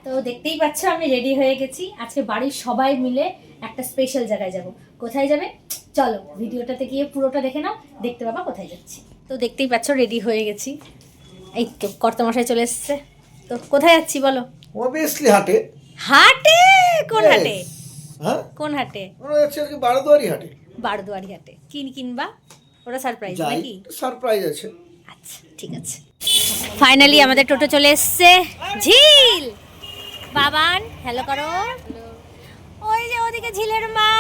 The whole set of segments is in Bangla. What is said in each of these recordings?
তো দেখতেই পাচ্ছ আমি রেডি হয়ে গেছি। আজকে বাড়ির সবাই মিলে একটা স্পেশাল জায়গায় যাব। কোথায় যাবে চলো ভিডিওটাতে গিয়ে পুরোটা দেখে নাও, দেখতে পাবা কোথায় যাচ্ছি। তো দেখতেই পাচ্ছ রেডি হয়ে গেছি, এই তো কর্তামশাই চলে এসছে। তো কোথায় যাচ্ছি বলো? অবভিয়াসলি হাটে। হাটে? কোন হাটে? হ্যাঁ কোন হাটে? ওরা যাচ্ছে আর কি বারোদুয়ারি হাটে। বারদুয়ারি হাটে কিনবা? ওটা সারপ্রাইজ নাকি? সারপ্রাইজ আছে। আচ্ছা ঠিক আছে। ফাইনালি আমাদের টোটো চলে এসছে। ঝিল বাবান হ্যালো করো। ওই যে ওদিকে ঝিলের মা,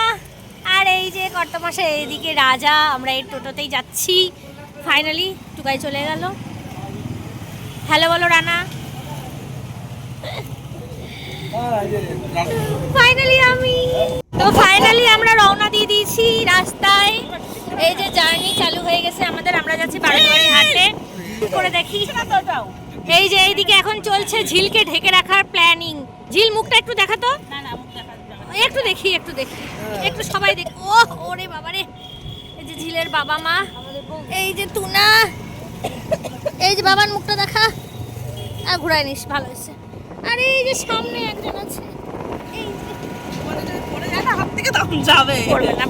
আর এই যে কর্তামশাই, এইদিকে রাজা। আমরা এই টোটোতেই যাচ্ছি। ফাইনালি টুকাই চলে গেল। হ্যালো বলো রানা। ফাইনালি আমরা রওনা দিয়ে দিয়েছি রাস্তায়। এই যে জার্নি চালু হয়ে গেছে আমাদের। আমরা যাচ্ছি বারোদুয়ারি হাটে। করে দেখি এই যে এইদিকে এখন চলছে ঝিলকে ঢেকে রাখার প্ল্যানিং। ঝিল মুখটা একটু দেখাতো। একটু দেখি একটু সবাই দেখ। ও ওরে বাবারে, এই যে ঝিলের বাবা মা, এই যে তুনা, এই যে বাবার মুখটা দেখা। আর ঘুরাই নিস, ভালো হয়েছে। আর এই যে সামনে একজন আছে, এই যে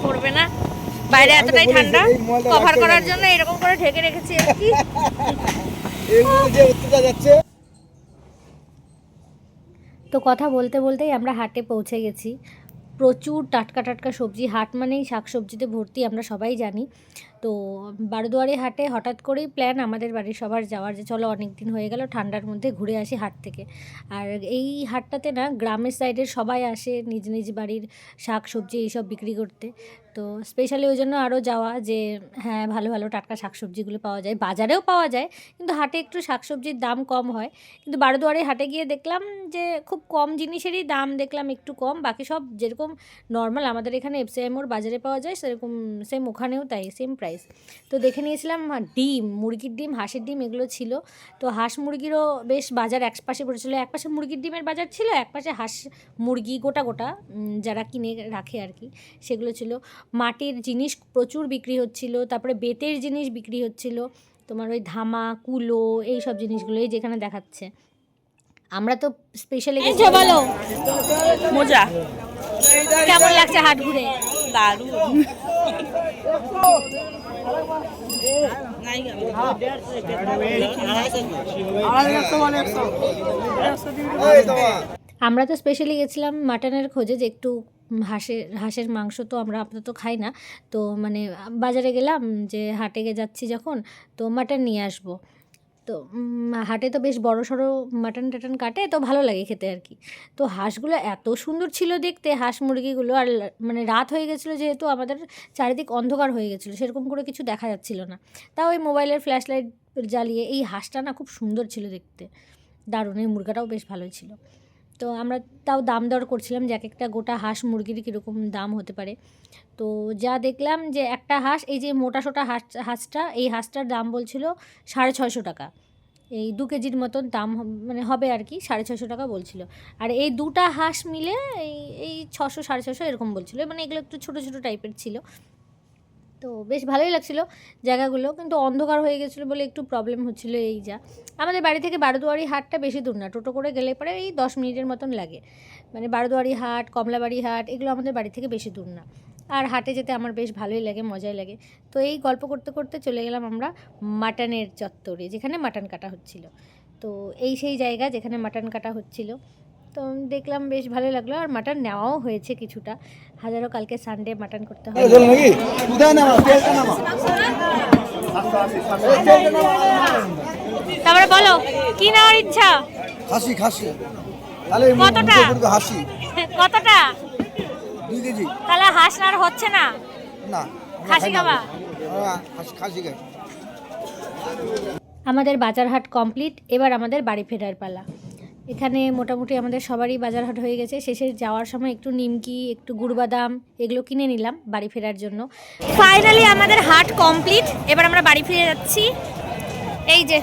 পড়বে না। বাইরে এতটাই ঠান্ডা, কভার করার জন্য এরকম করে ঢেকে রেখেছি আর কি। তো কথা বলতে বলতেই আমরা হাটে পৌঁছে গেছি। প্রচুর টাটকা টাটকা সবজি। হাট মানেই শাক সবজিতে ভর্তি, আমরা সবাই জানি। তো বারোদুয়ারি হাটে হঠাৎ করেই প্ল্যান আমাদের বাড়ির সবার যাওয়ার, যে চলো অনেক দিন হয়ে গেল ঠান্ডার মধ্যে ঘুরে আসি হাট থেকে। আর এই হাটটাতে না গ্রামের সাইডের সবাই আসে নিজ নিজ বাড়ির শাক সবজি এইসব বিক্রি করতে। তো স্পেশালি ওই জন্য আরও যাওয়া, যে হ্যাঁ ভালো ভালো টাটকা শাকসবজিগুলো পাওয়া যায়, বাজারেও পাওয়া যায়, কিন্তু হাটে একটু শাকসবজির দাম কম হয়। কিন্তু বারোদুয়ারি হাটে গিয়ে দেখলাম যে খুব কম জিনিসেরই দাম দেখলাম একটু কম। বাকি সব যেরকম নর্মাল আমাদের এখানে এফসিআইমোর বাজারে পাওয়া যায় সেরকম সেম ওখানেও তাই, সেম প্রাইস। তো দেখে নিয়েছিলাম ডিম, মুরগির ডিম, হাঁসের ডিম এগুলো ছিল। তো হাঁস মুরগিরও বেশ বাজার এক পাশে পড়েছিল। এক পাশে মুরগির ডিমের বাজার ছিল, এক পাশে হাঁস মুরগি গোটা গোটা যারা কিনে রাখে আর কি, সেগুলো ছিল। মাটির জিনিস প্রচুর বিক্রি হচ্ছিল, তারপরে বেতের জিনিস বিক্রি হচ্ছিল, তোমার ওই ধামা কুলো এই সব জিনিসগুলোই যেখানে দেখাচ্ছে। আমরা তো স্পেশালি বলো মজা কেমন লাগছে হাট ঘুরে? দারুণ। আমরা তো স্পেশালি গেছিলাম মাটনের খোঁজে, যে একটু হাঁসের মাংস তো আমরা আপাতত খাই না। তো মানে বাজারে গেলাম, যে হাটে যাচ্ছি যখন, তো মাটন নিয়ে আসবো। তো হাটে তো বেশ বড় সড়ো মাটন টাটন কাটে, তো ভালো লাগে খেতে আর কি। তো হাঁসগুলো এত সুন্দর ছিল দেখতে, হাঁস মুরগিগুলো। আর মানে রাত হয়ে গেছিলো যেহেতু, আমাদের চারিদিক অন্ধকার হয়ে গেছিলো, সেরকম করে কিছু দেখা যাচ্ছিলো না। তাও ওই মোবাইলের ফ্ল্যাশ লাইট জ্বালিয়ে এই হাঁসটা না খুব সুন্দর ছিল দেখতে, দারুণ। এই মুরগাটাও বেশ ভালোই ছিল। তো আমরা তাও দাম দর করছিলাম যে এক একটা গোটা হাঁস মুরগির কীরকম দাম হতে পারে। তো যা দেখলাম যে একটা হাঁস, এই যে মোটা সোটা হাঁসটা, এই হাঁসটার দাম বলছিল 650 টাকা। এই 2 কেজির মতন দাম মানে হবে আর কি, 650 টাকা বলছিল। আর এই দুটা হাঁস মিলে এই 600 650 এরকম বলছিল। মানে এগুলো একটু ছোটো ছোটো টাইপের ছিল। তো বেশ ভালোই লাগছিলো জায়গাগুলো, কিন্তু অন্ধকার হয়ে গেছিলো বলে একটু প্রবলেম হচ্ছিলো। এই যা, আমাদের বাড়ি থেকে বারোদুয়ারি হাটটা বেশি দূর না, টোটো করে গেলে পরে এই 10 মিনিটের মতন লাগে। মানে বারোদুয়ারি হাট, কমলাবাড়ি হাট এগুলো আমাদের বাড়ি থেকে বেশি দূর না। আর হাটে যেতে আমার বেশ ভালোই লাগে, মজাই লাগে। তো এই গল্প করতে করতে চলে গেলাম আমরা মাটনের চত্বরে, যেখানে মাটন কাটা হচ্ছিল। তো এই সেই জায়গা যেখানে মাটন কাটা হচ্ছিল। তো দেখলাম বেশ ভালো লাগলো। আর মাটন নেওয়াও হয়েছে কিছুটা, হাজারো কালকে সানডে মাটন করতে হবে। তারপরে বলো কি নেওয়ার ইচ্ছা? খাসি খাসি। কতটা? হাসি কতটা? 2 কেজি। তাহলে হাঁস আর হচ্ছে না, না খাসি খাবা? খাসি খাই। আমাদের বাজারহাট কমপ্লিট, এবার আমাদের বাড়ি ফেরার পালা। এখানে মোটামুটি আমাদের সবারই বাজারহাট হয়ে গেছে। শেষে যাওয়ার সময় একটু নিমকি, একটু গুড়বাদাম এগুলো কিনে নিলাম বাড়ি ফেরার জন্য। ফাইনালি আমাদের হাট কমপ্লিট, এবার আমরা বাড়ি ফিরে যাচ্ছি। এই যে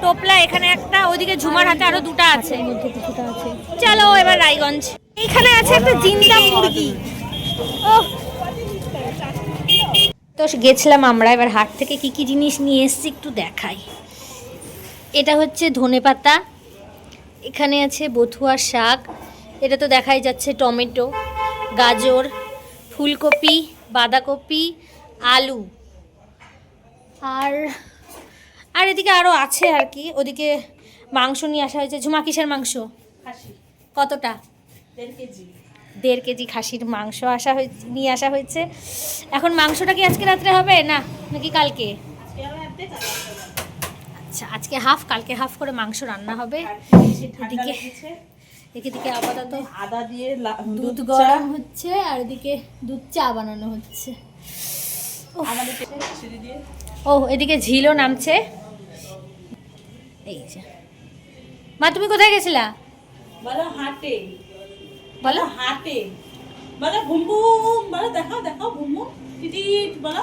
টোপলা এখানে একটা, ওইদিকে ঝুমার হাতে আরো দুটো আছে, মধ্যে কিছুটা আছে। চলো এবার রায়গঞ্জ। এইখানে আছে একটা জিন্দা মুরগি। ওহ, তো গেছিলাম আমরা। এবার হাট থেকে কি কি জিনিস নিয়ে এসেছি একটু দেখাই। এটা হচ্ছে ধনেপাতা, এখানে আছে বথুয়া শাক, এটা তো দেখাই যাচ্ছে, টমেটো, গাজর, ফুলকপি, বাঁধাকপি, আলু, আর আর এদিকে আরও আছে আর কি। ওদিকে মাংস নিয়ে আসা হয়েছে। ঝুমা কিসের মাংস? খাসি কতটা? 1.5 কেজি। 1.5 কেজি খাসির মাংস নিয়ে আসা হয়েছে। এখন মাংসটা কি আজকে রাত্রে হবে না নাকি কালকে? আজকে আমার অর্ধেক আর রাত্রে যাবে। আচ্ছা, আজকে হাফ, কালকে হাফ করে মাংস রান্না হবে। আর বেশি ঠান্ডা এদিকে লেগেছে। এদিকে আপাতত আদা দিয়ে দুধ চা। গরম হচ্ছে, আর এদিকে দুধ চা বানানো হচ্ছে। আমাদের সিঁড়ি দিয়ে ও, এদিকে ঝিলও নামছে। এই যে মা, তুমি কোথায় গেছিলা? বলো হাটে, বলো। হাটে বলো ঘুম ঘুম, বলো দেখাও দেখাও ঘুম ঘুম টিটিট বলো।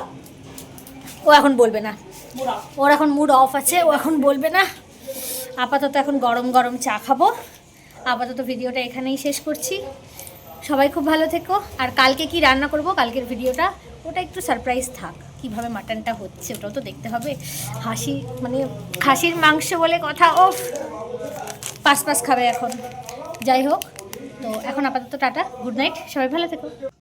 ও এখন বলবে না, মোড়া ওর এখন মুড অফ আছে, ও এখন বলবে না। আপাতত এখন গরম গরম চা খাবো। আপাতত ভিডিওটা এখানেই শেষ করছি। সবাই খুব ভালো থেকো। আর কালকে কি রান্না করব, কালকের ভিডিওটা ওটা একটু সারপ্রাইজ থাক। কিভাবে মাটনটা হচ্ছে ওটাও তো দেখতে হবে। মানে খাসির মাংস বলে কথা, ও পাস খাবে এখন। যাই হোক, তো এখন আপাতত টাটা, গুড নাইট, সবাই ভালো থেকো।